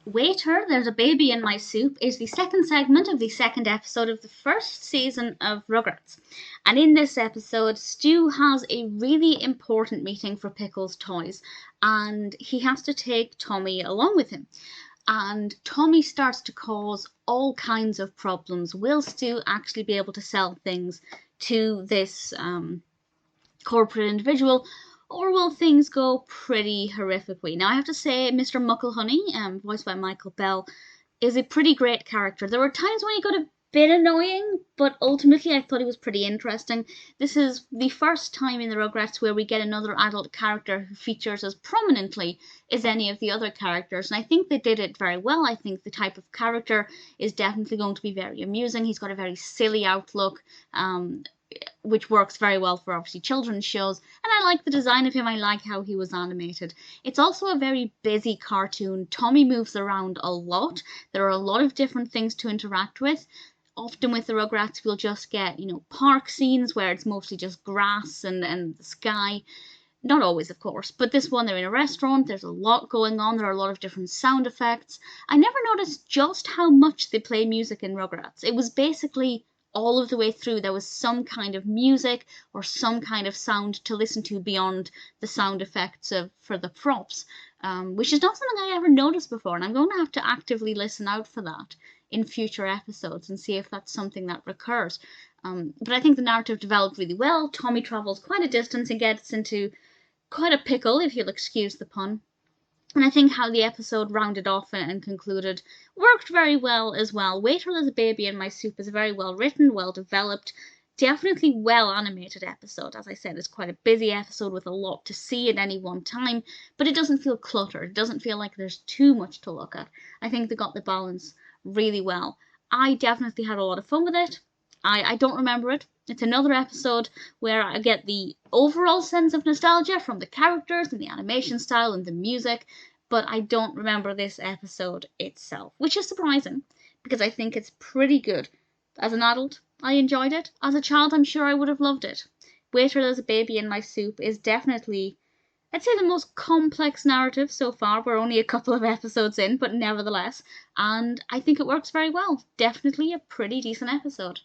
Waiter, There's a Baby in My Soup is the second segment of the second episode of the first season of Rugrats. And in this episode, Stu has a really important meeting for Pickles Toys, and he has to take Tommy along with him. And Tommy starts to cause all kinds of problems. Will Stu actually be able to sell things to this corporate individual, or will things go pretty horrifically? Now, I have to say, Mr. Mucklehoney, voiced by Michael Bell, is a pretty great character. There were times when he got a bit annoying, but ultimately I thought he was pretty interesting. This is the first time in the Rugrats where we get another adult character who features as prominently as any of the other characters, and I think they did it very well. I think the type of character is definitely going to be very amusing. He's got a very silly outlook, which works very well for obviously children's shows, and I like the design of him. I like how he was animated. It's also a very busy cartoon. Tommy moves around a lot. There are a lot of different things to interact with. Often with the Rugrats we'll just get, park scenes where it's mostly just grass and the sky. Not always, of course, but this one they're in a restaurant, there's a lot going on, there are a lot of different sound effects. I never noticed just how much they play music in Rugrats. It was basically all of the way through there was some kind of music or some kind of sound to listen to beyond the sound effects for the props, which is not something I ever noticed before, and I'm going to have to actively listen out for that in future episodes and see if that's something that recurs. But I think the narrative developed really well. Tommy travels quite a distance and gets into quite a pickle, if you'll excuse the pun. And I think how the episode rounded off and concluded worked very well as well. Waiter, There's a Baby in My Soup is a very well written, well developed, definitely well animated episode. As I said, it's quite a busy episode with a lot to see at any one time, but it doesn't feel cluttered. It doesn't feel like there's too much to look at. I think they got the balance really well. I definitely had a lot of fun with it. I don't remember it. It's another episode where I get the overall sense of nostalgia from the characters and the animation style and the music, but I don't remember this episode itself, which is surprising because I think it's pretty good. As an adult, I enjoyed it. As a child, I'm sure I would have loved it. Waiter, There's a Baby in My Soup is definitely, I'd say, the most complex narrative so far. We're only a couple of episodes in, but nevertheless, and I think it works very well. Definitely a pretty decent episode.